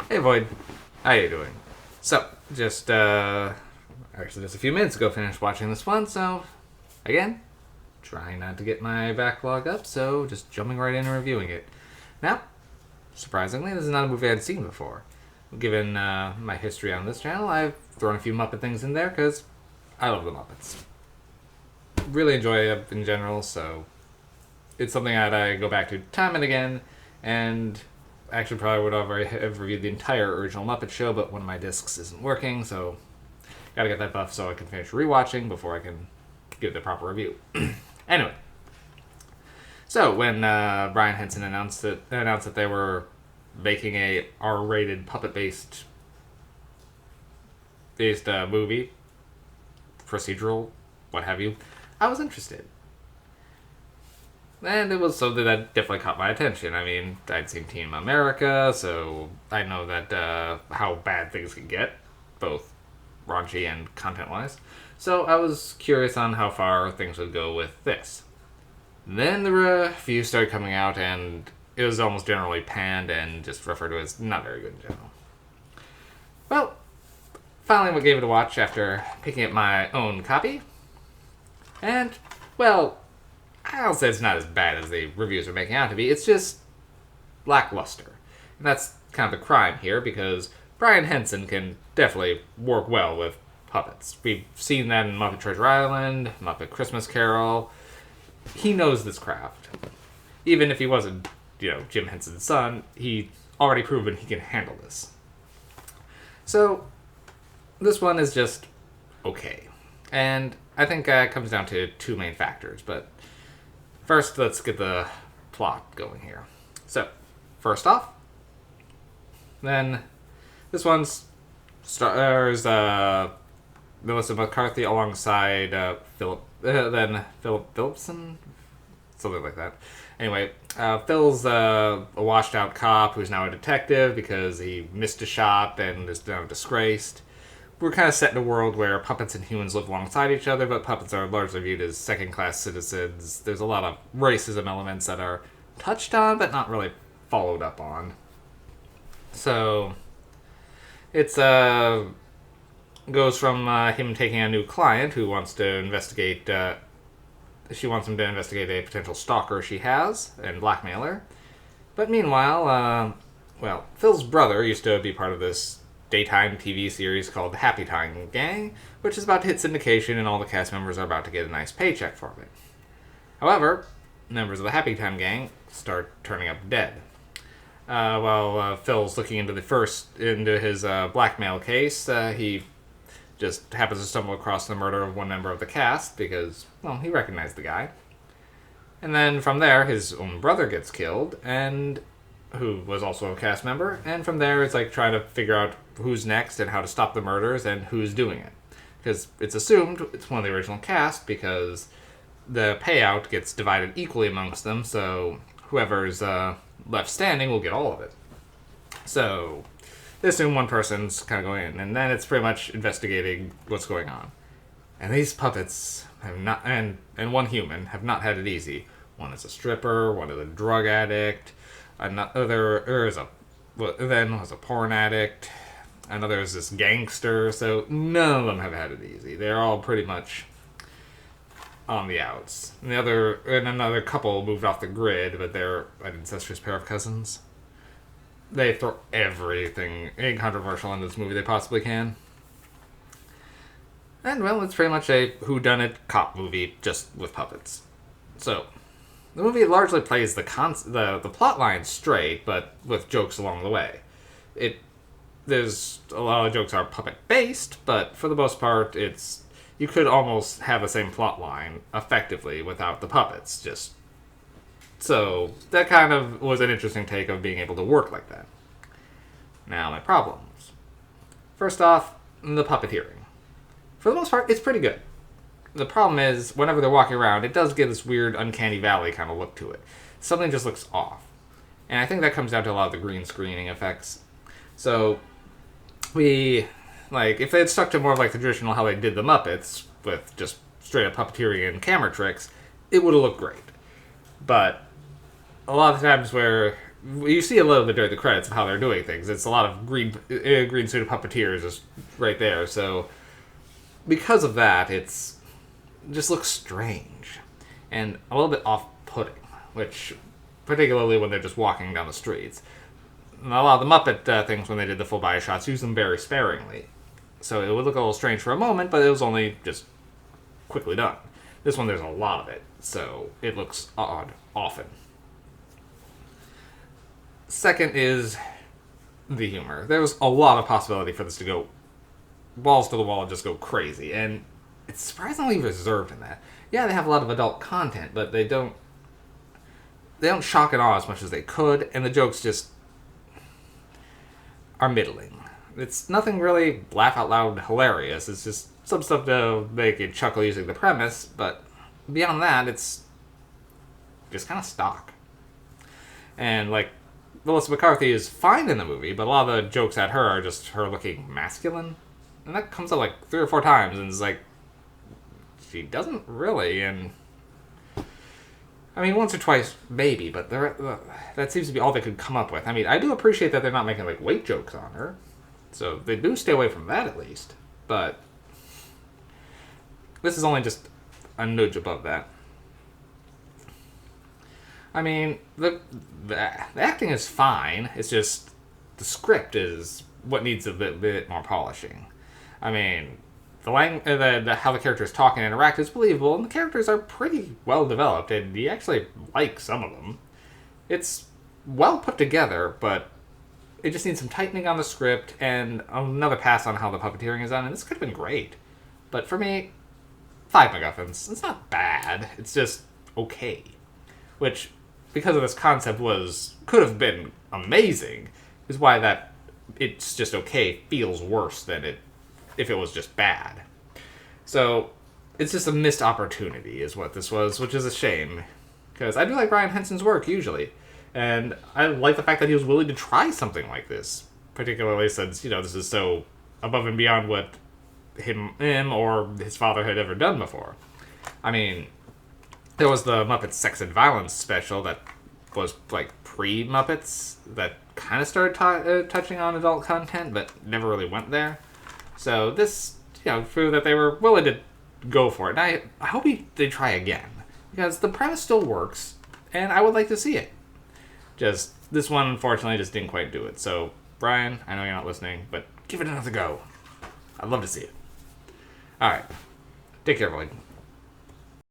Hey Void, how you doing? So, just a few minutes ago finished watching this one, so again, trying not to get my backlog up, so just jumping right in and reviewing it. Now, surprisingly, this is not a movie I'd seen before. Given my history on this channel, I've thrown a few Muppet things in there because I love the Muppets. Really enjoy it in general, so it's something that I go back to time and again, and actually probably would have reviewed the entire original Muppet Show, but one of my discs isn't working, so gotta get that buff so I can finish rewatching before I can give the proper review. Anyway, so when Brian Henson announced that they were making a R-rated puppet-based movie, procedural, what have you, I was interested. And it was something that definitely caught my attention. I mean, I'd seen Team America, so I know that how bad things can get, both raunchy and content-wise. So I was curious on how far things would go with this. Then the reviews started coming out, and it was almost generally panned and just referred to as not very good in general. Well, finally we gave it a watch after picking up my own copy. And, well, I'll say it's not as bad as the reviews are making out to be. It's just lackluster. And that's kind of the crime here, because Brian Henson can definitely work well with puppets. We've seen that in Muppet Treasure Island, Muppet Christmas Carol. He knows this craft. Even if he wasn't, Jim Henson's son, he already proven he can handle this. So, this one is just okay. And I think it comes down to two main factors, but first, let's get the plot going here. So, first off, then this one stars Melissa McCarthy alongside Philip Phillipson, something like that. Anyway, Phil's a washed-out cop who's now a detective because he missed a shot and is now disgraced. We're kind of set in a world where puppets and humans live alongside each other, but puppets are largely viewed as second-class citizens. There's a lot of racism elements that are touched on, but not really followed up on. So, it's goes from him taking a new client who wants to investigate. She wants him to investigate a potential stalker she has and blackmail her. But meanwhile, Phil's brother used to be part of this daytime TV series called the Happytime Gang, which is about to hit syndication, and all the cast members are about to get a nice paycheck from it. However, members of the Happytime Gang start turning up dead. While Phil's looking into his blackmail case, he just happens to stumble across the murder of one member of the cast because, he recognized the guy. And then from there, his own brother gets killed, and who was also a cast member, and from there it's like trying to figure out who's next and how to stop the murders and who's doing it. Because it's assumed it's one of the original cast because the payout gets divided equally amongst them, so whoever's left standing will get all of it. So they assume one person's kind of going in, and then it's pretty much investigating what's going on. And these puppets have not, and one human, have not had it easy. One is a stripper, one is a drug addict, another is a porn addict, another is this gangster, so none of them have had it easy. They're all pretty much on the outs. And another couple moved off the grid, but they're an incestuous pair of cousins. They throw everything controversial in this movie they possibly can. And, it's pretty much a whodunit cop movie, just with puppets. So, the movie largely plays the plot line straight, but with jokes along the way. There's a lot of jokes are puppet-based, but for the most part, you could almost have the same plot line effectively without the puppets, so that kind of was an interesting take of being able to work like that. Now, my problems. First off, the puppeteering. For the most part, it's pretty good. The problem is, whenever they're walking around, it does get this weird uncanny valley kind of look to it. Something just looks off. And I think that comes down to a lot of the green screening effects. So, if they had stuck to more of the traditional how they did the Muppets, with just straight up puppeteering and camera tricks, it would have looked great. But a lot of the times where you see a little bit during the credits of how they're doing things. It's a lot of green suited puppeteers just right there. So because of that, it just looks strange and a little bit off-putting, which particularly when they're just walking down the streets. And a lot of the Muppet things, when they did the full body shots, used them very sparingly. So it would look a little strange for a moment, but it was only just quickly done. This one, there's a lot of it, so it looks odd often. Second is the humor. There was a lot of possibility for this to go balls to the wall and just go crazy, and it's surprisingly reserved in that. Yeah, they have a lot of adult content, but they don't shock and awe as much as they could, and the jokes just are middling. It's nothing really laugh out loud hilarious. It's just some stuff to make you chuckle using the premise, but beyond that, it's just kind of stock. And like, Melissa McCarthy is fine in the movie, but a lot of the jokes at her are just her looking masculine. And that comes up like 3 or 4 times, and it's like, she doesn't really, and I mean, once or twice, maybe, but that seems to be all they could come up with. I mean, I do appreciate that they're not making, like, weight jokes on her, so they do stay away from that, at least, but this is only just a nudge above that. I mean, the acting is fine, it's just the script is what needs a bit more polishing. I mean, how the characters talk and interact is believable, and the characters are pretty well developed, and you actually like some of them. It's well put together, but it just needs some tightening on the script and another pass on how the puppeteering is done, and this could have been great. But for me, 5 MacGuffins. It's not bad, it's just okay. Which, because of this concept, could have been amazing, is why that it's just okay feels worse than if it was just bad. So, it's just a missed opportunity is what this was, which is a shame. Because I do like Brian Henson's work, usually. And I like the fact that he was willing to try something like this. Particularly since, this is so above and beyond what him or his father had ever done before. I mean, there was the Muppets Sex and Violence special that was, like, pre-Muppets that kind of started touching on adult content, but never really went there. So this, proved that they were willing to go for it. And I hope they try again. Because the premise still works, and I would like to see it. Just, this one, unfortunately, just didn't quite do it. So, Brian, I know you're not listening, but give it another go. I'd love to see it. Alright. Take care, everyone.